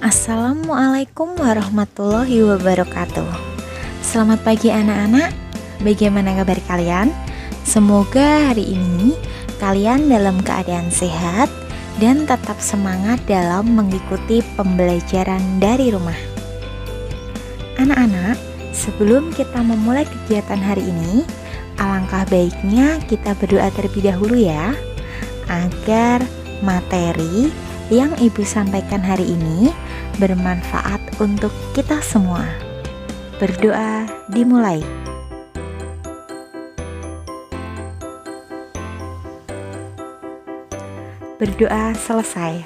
Assalamualaikum warahmatullahi wabarakatuh. Selamat pagi anak-anak. Bagaimana kabar kalian? Semoga hari ini kalian dalam keadaan sehat dan tetap semangat dalam mengikuti pembelajaran dari rumah. Anak-anak, sebelum kita memulai kegiatan hari ini, alangkah baiknya kita berdoa terlebih dahulu ya, agar materi yang Ibu sampaikan hari ini bermanfaat untuk kita semua. Berdoa dimulai. Berdoa selesai.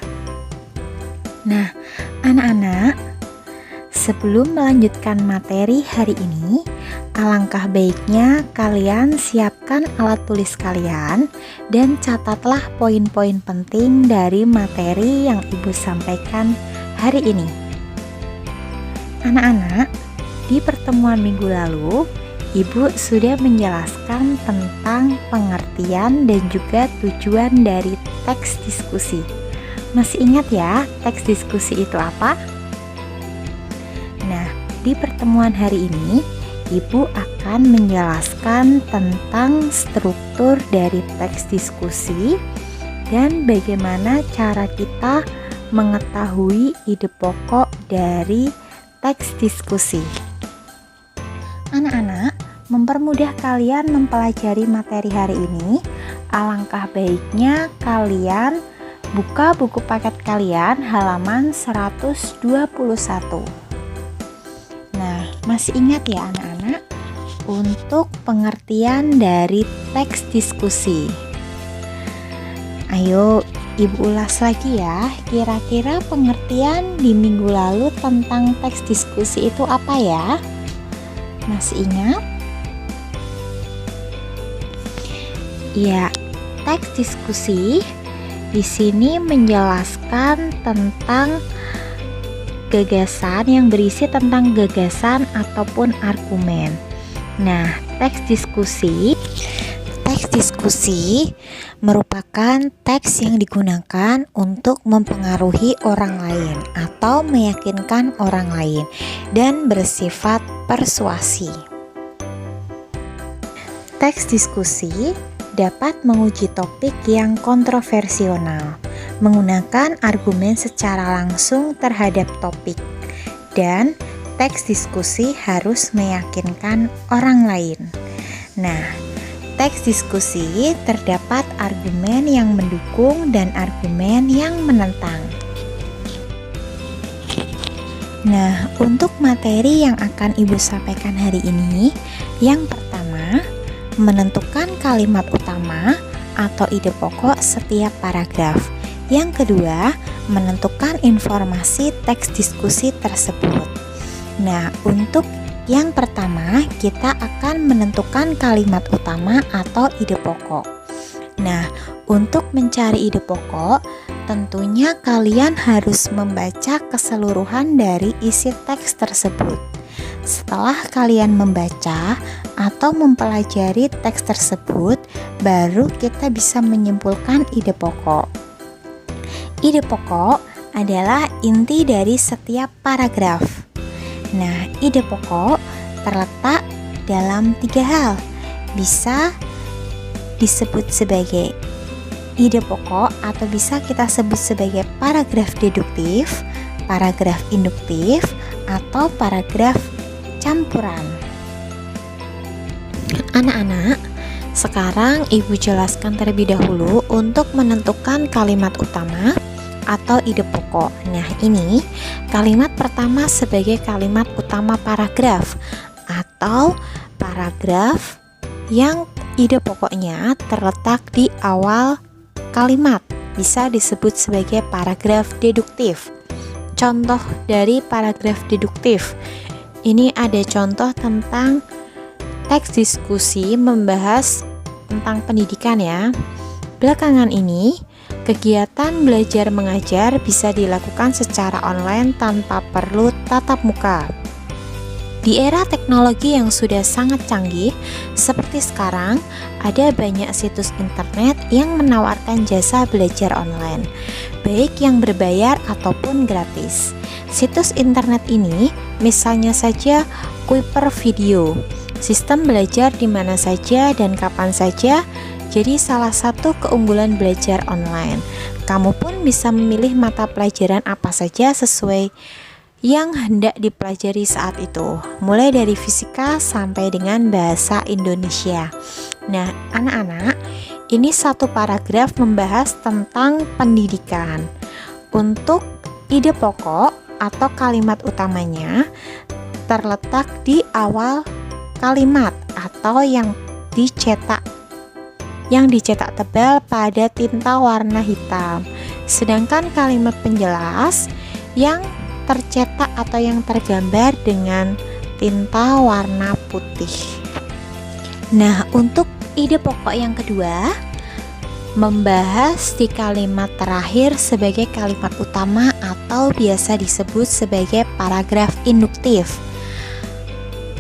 Nah, anak-anak, sebelum melanjutkan materi hari ini, alangkah baiknya kalian siapkan alat tulis kalian dan catatlah poin-poin penting dari materi yang Ibu sampaikan hari ini. Anak-anak, di pertemuan minggu lalu, Ibu sudah menjelaskan tentang pengertian dan juga tujuan dari teks diskusi. Masih ingat ya, teks diskusi itu apa? Nah, di pertemuan hari ini, Ibu akan menjelaskan tentang struktur dari teks diskusi dan bagaimana cara kita mengetahui ide pokok dari teks diskusi. Anak-anak, mempermudah kalian mempelajari materi hari ini, alangkah baiknya kalian buka buku paket kalian halaman 121. Nah, masih ingat ya anak-anak untuk pengertian dari teks diskusi? Ayo Ibu ulas lagi ya, kira-kira pengertian di minggu lalu tentang teks diskusi itu apa ya? Masih ingat? Ya, teks diskusi di sini menjelaskan tentang gagasan yang berisi tentang gagasan ataupun argumen. Nah, teks diskusi merupakan teks yang digunakan untuk mempengaruhi orang lain atau meyakinkan orang lain dan bersifat persuasi. Teks diskusi dapat menguji topik yang kontroversial, menggunakan argumen secara langsung terhadap topik, dan teks diskusi harus meyakinkan orang lain. Nah, teks diskusi terdapat argumen yang mendukung dan argumen yang menentang. Nah, untuk materi yang akan Ibu sampaikan hari ini, yang pertama, menentukan kalimat utama atau ide pokok setiap paragraf. Yang kedua, menentukan informasi teks diskusi tersebut. Nah, untuk yang pertama, kita akan menentukan kalimat utama atau ide pokok. Nah, untuk mencari ide pokok, tentunya kalian harus membaca keseluruhan dari isi teks tersebut. Setelah kalian membaca atau mempelajari teks tersebut, baru kita bisa menyimpulkan ide pokok. Ide pokok adalah inti dari setiap paragraf. Nah, ide pokok terletak dalam 3 hal. Bisa disebut sebagai ide pokok atau bisa kita sebut sebagai paragraf deduktif, paragraf induktif, atau paragraf campuran. Anak-anak, sekarang Ibu jelaskan terlebih dahulu untuk menentukan kalimat utama atau ide pokok. Nah, ini kalimat pertama sebagai kalimat utama paragraf atau paragraf yang ide pokoknya terletak di awal kalimat. Bisa disebut sebagai paragraf deduktif. Contoh dari paragraf deduktif. Ini ada contoh tentang teks diskusi membahas tentang pendidikan ya. Belakangan ini, kegiatan belajar mengajar bisa dilakukan secara online tanpa perlu tatap muka. Di era teknologi yang sudah sangat canggih seperti sekarang, ada banyak situs internet yang menawarkan jasa belajar online, baik yang berbayar ataupun gratis. Situs internet ini misalnya saja Kuiper Video, sistem belajar di mana saja dan kapan saja, jadi salah satu keunggulan belajar online. Kamu pun bisa memilih mata pelajaran apa saja sesuai yang hendak dipelajari saat itu, mulai dari fisika sampai dengan bahasa Indonesia. Nah, anak-anak, ini satu paragraf membahas tentang pendidikan. Untuk ide pokok atau kalimat utamanya terletak di awal kalimat atau yang dicetak tebal pada tinta warna hitam. Sedangkan kalimat penjelas yang tercetak atau yang tergambar dengan tinta warna putih. Nah, untuk ide pokok yang kedua membahas di kalimat terakhir sebagai kalimat utama atau biasa disebut sebagai paragraf induktif.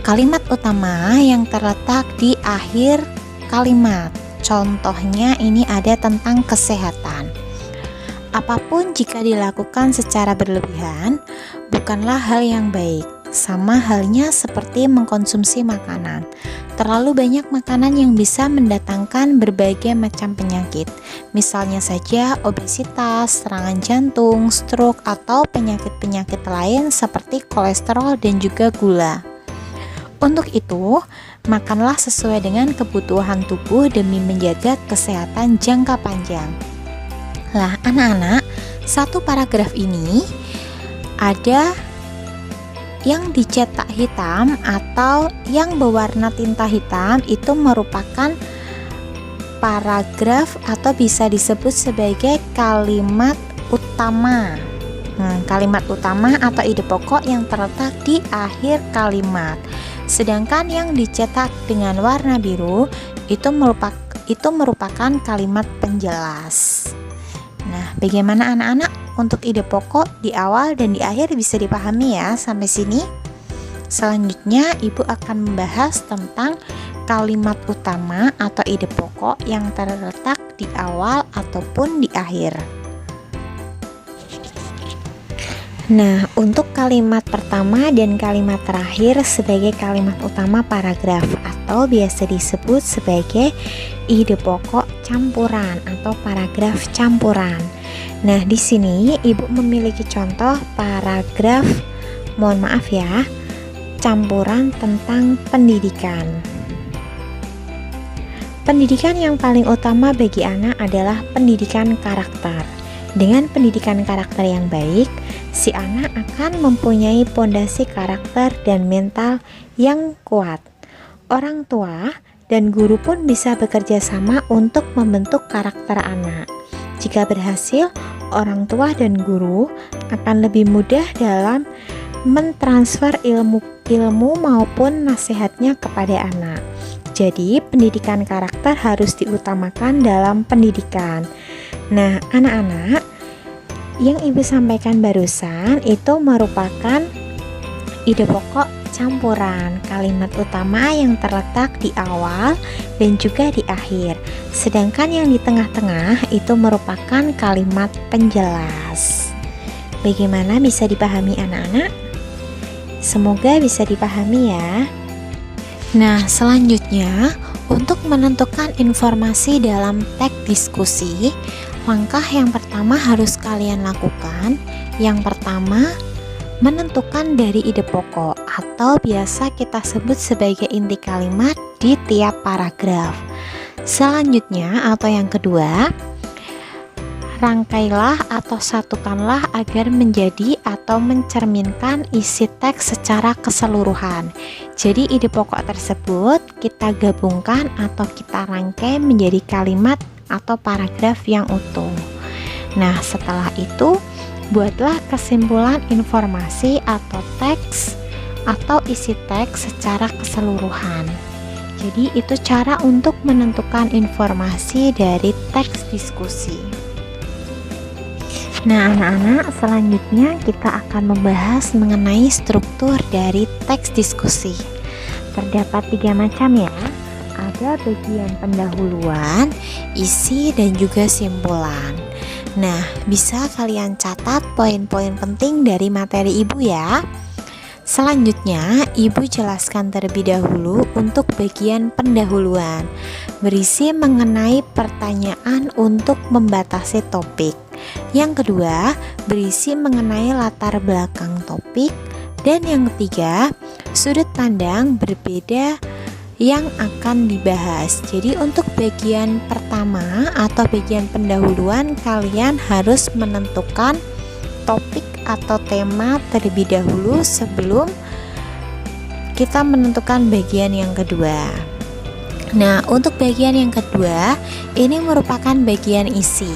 Kalimat utama yang terletak di akhir kalimat. Contohnya ini ada tentang kesehatan. Apapun jika dilakukan secara berlebihan bukanlah hal yang baik. Sama halnya seperti mengkonsumsi makanan. Terlalu banyak makanan yang bisa mendatangkan berbagai macam penyakit. Misalnya saja obesitas, serangan jantung, stroke, atau penyakit-penyakit lain seperti kolesterol dan juga gula. Untuk itu, makanlah sesuai dengan kebutuhan tubuh demi menjaga kesehatan jangka panjang. Lah, anak-anak, satu paragraf ini ada yang dicetak hitam atau yang berwarna tinta hitam, itu merupakan paragraf atau bisa disebut sebagai kalimat utama. Kalimat utama atau ide pokok yang terletak di akhir kalimat. Sedangkan yang dicetak dengan warna biru itu merupakan kalimat penjelas. Nah, bagaimana anak-anak untuk ide pokok di awal dan di akhir bisa dipahami ya sampai sini? Selanjutnya Ibu akan membahas tentang kalimat utama atau ide pokok yang terletak di awal ataupun di akhir. Nah, untuk kalimat pertama dan kalimat terakhir sebagai kalimat utama paragraf atau biasa disebut sebagai ide pokok campuran atau paragraf campuran. Nah, di sini Ibu memiliki contoh paragraf, mohon maaf ya, campuran tentang pendidikan. Pendidikan yang paling utama bagi anak adalah pendidikan karakter. Dengan pendidikan karakter yang baik, si anak akan mempunyai pondasi karakter dan mental yang kuat. Orang tua dan guru pun bisa bekerja sama untuk membentuk karakter anak. Jika berhasil, orang tua dan guru akan lebih mudah dalam mentransfer ilmu maupun nasihatnya kepada anak. Jadi, pendidikan karakter harus diutamakan dalam pendidikan. Nah, anak-anak, yang Ibu sampaikan barusan itu merupakan ide pokok campuran, kalimat utama yang terletak di awal dan juga di akhir. Sedangkan yang di tengah-tengah itu merupakan kalimat penjelas. Bagaimana bisa dipahami anak-anak? Semoga bisa dipahami ya. Nah, selanjutnya untuk menentukan informasi dalam teks diskusi, langkah yang pertama harus kalian lakukan. Yang pertama, menentukan dari ide pokok atau biasa kita sebut sebagai inti kalimat di tiap paragraf. Selanjutnya atau yang kedua, rangkailah atau satukanlah agar menjadi atau mencerminkan isi teks secara keseluruhan. Jadi ide pokok tersebut kita gabungkan atau kita rangkai menjadi kalimat atau paragraf yang utuh. Nah, setelah itu buatlah kesimpulan informasi atau teks atau isi teks secara keseluruhan. Jadi itu cara untuk menentukan informasi dari teks diskusi. Nah, anak-anak, selanjutnya kita akan membahas mengenai struktur dari teks diskusi. Terdapat 3 macam ya. Ada bagian pendahuluan, isi, dan juga simpulan. Nah, bisa kalian catat poin-poin penting dari materi Ibu ya. Selanjutnya, Ibu jelaskan terlebih dahulu untuk bagian pendahuluan, berisi mengenai pertanyaan untuk membatasi topik. Yang kedua, berisi mengenai latar belakang topik. Dan yang ketiga, sudut pandang berbeda yang akan dibahas. Jadi untuk bagian pertama atau bagian pendahuluan, kalian harus menentukan topik atau tema terlebih dahulu sebelum kita menentukan bagian yang kedua. Nah, untuk bagian yang kedua ini merupakan bagian isi.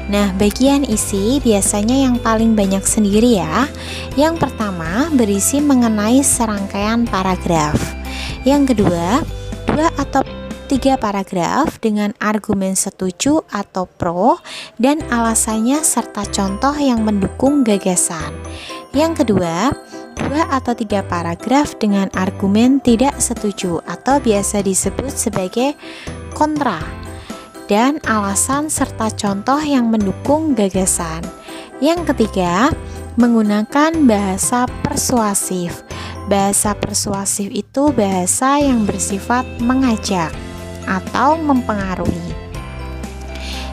Nah, bagian isi biasanya yang paling banyak sendiri ya. Yang pertama berisi mengenai serangkaian paragraf. Yang kedua, 2 atau 3 paragraf dengan argumen setuju atau pro dan alasannya serta contoh yang mendukung gagasan. Yang kedua, 2 atau 3 paragraf dengan argumen tidak setuju atau biasa disebut sebagai kontra dan alasan serta contoh yang mendukung gagasan. Yang ketiga, menggunakan bahasa persuasif. Bahasa persuasif itu bahasa yang bersifat mengajak atau mempengaruhi.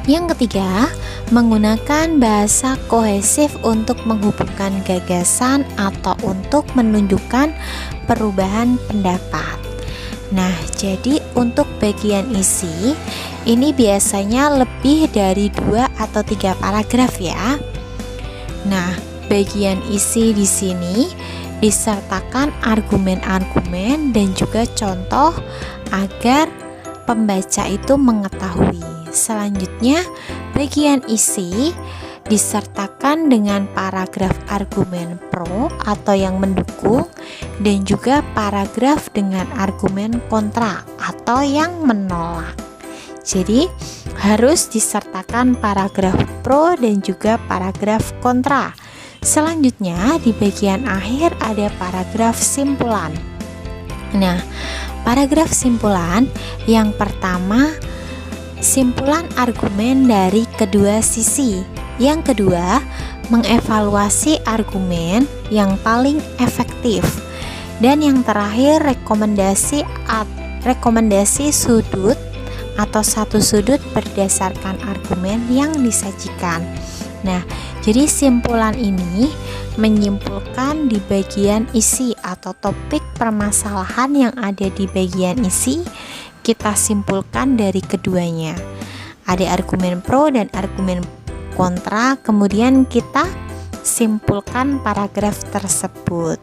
Yang ketiga, menggunakan bahasa kohesif untuk menghubungkan gagasan atau untuk menunjukkan perubahan pendapat. Nah, jadi untuk bagian isi ini biasanya lebih dari 2 atau 3 paragraf ya. Nah, bagian isi di sini disertakan argumen-argumen dan juga contoh agar pembaca itu mengetahui. Selanjutnya, bagian isi disertakan dengan paragraf argumen pro atau yang mendukung dan juga paragraf dengan argumen kontra atau yang menolak. Jadi, harus disertakan paragraf pro dan juga paragraf kontra. Selanjutnya, di bagian akhir ada paragraf simpulan. Nah, paragraf simpulan yang pertama, simpulan argumen dari kedua sisi. Yang kedua, mengevaluasi argumen yang paling efektif. Dan yang terakhir, rekomendasi sudut atau satu sudut berdasarkan argumen yang disajikan. Nah, jadi simpulan ini menyimpulkan di bagian isi atau topik permasalahan yang ada di bagian isi, kita simpulkan dari keduanya. Ada argumen pro dan argumen kontra, kemudian kita simpulkan paragraf tersebut.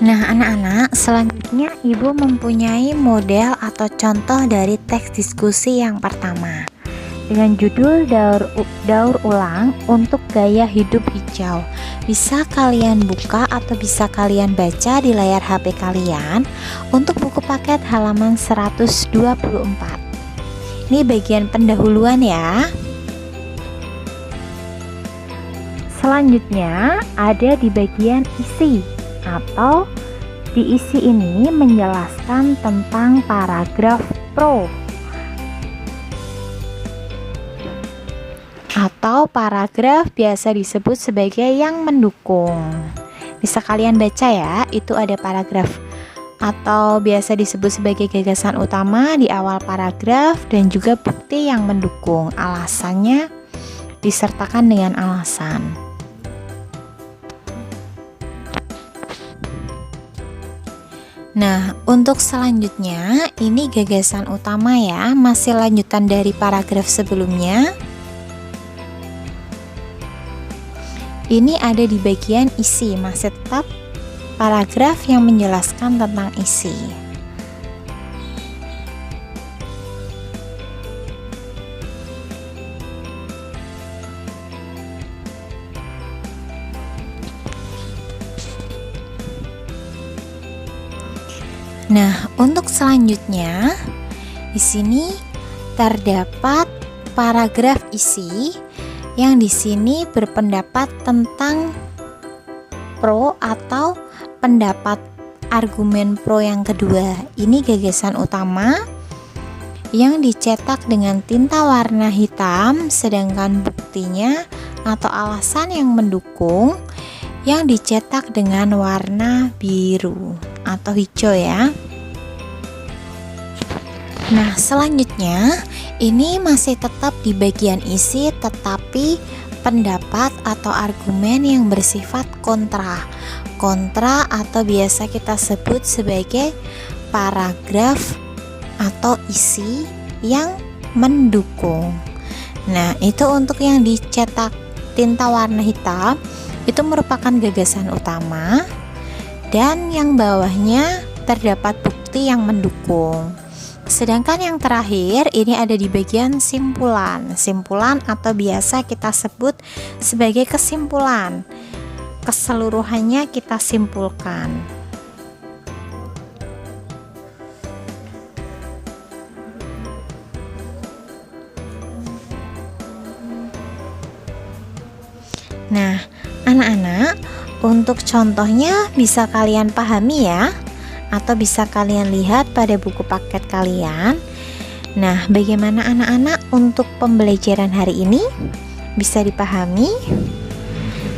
Nah, anak-anak, selanjutnya Ibu mempunyai model atau contoh dari teks diskusi yang pertama dengan judul daur ulang untuk gaya hidup hijau. Bisa kalian buka atau bisa kalian baca di layar HP kalian untuk buku paket halaman 124. Ini bagian pendahuluan ya. Selanjutnya ada di bagian isi, atau di isi ini menjelaskan tentang paragraf pro atau paragraf biasa disebut sebagai yang mendukung. Bisa kalian baca ya, itu ada paragraf atau biasa disebut sebagai gagasan utama di awal paragraf dan juga bukti yang mendukung. Alasannya disertakan dengan alasan. Nah, untuk selanjutnya ini gagasan utama ya, masih lanjutan dari paragraf sebelumnya. Ini ada di bagian isi, masih tetap paragraf yang menjelaskan tentang isi. Nah, untuk selanjutnya di sini terdapat paragraf isi yang di sini berpendapat tentang pro atau pendapat argumen pro yang kedua. Ini gagasan utama yang dicetak dengan tinta warna hitam, sedangkan buktinya atau alasan yang mendukung yang dicetak dengan warna biru atau hijau ya. Nah, selanjutnya ini masih tetap di bagian isi, tetapi pendapat atau argumen yang bersifat kontra atau biasa kita sebut sebagai paragraf atau isi yang mendukung. Nah, itu untuk yang dicetak tinta warna hitam itu merupakan gagasan utama, dan yang bawahnya terdapat bukti yang mendukung. Sedangkan yang terakhir ini ada di bagian simpulan atau biasa kita sebut sebagai kesimpulan. Keseluruhannya kita simpulkan. Nah, anak-anak, untuk contohnya bisa kalian pahami ya, atau bisa kalian lihat pada buku paket kalian. Nah, bagaimana anak-anak untuk pembelajaran hari ini? Bisa dipahami?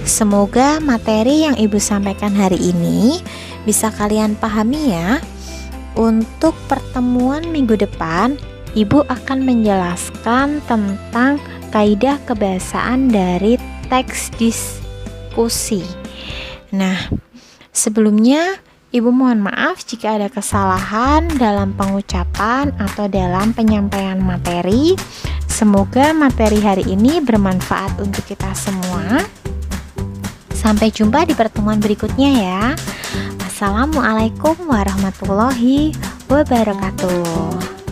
Semoga materi yang Ibu sampaikan hari ini bisa kalian pahami ya. Untuk pertemuan minggu depan, Ibu akan menjelaskan tentang kaidah kebahasaan dari teks diskusi. Nah, sebelumnya Ibu mohon maaf jika ada kesalahan dalam pengucapan atau dalam penyampaian materi. Semoga materi hari ini bermanfaat untuk kita semua. Sampai jumpa di pertemuan berikutnya ya. Assalamualaikum warahmatullahi wabarakatuh.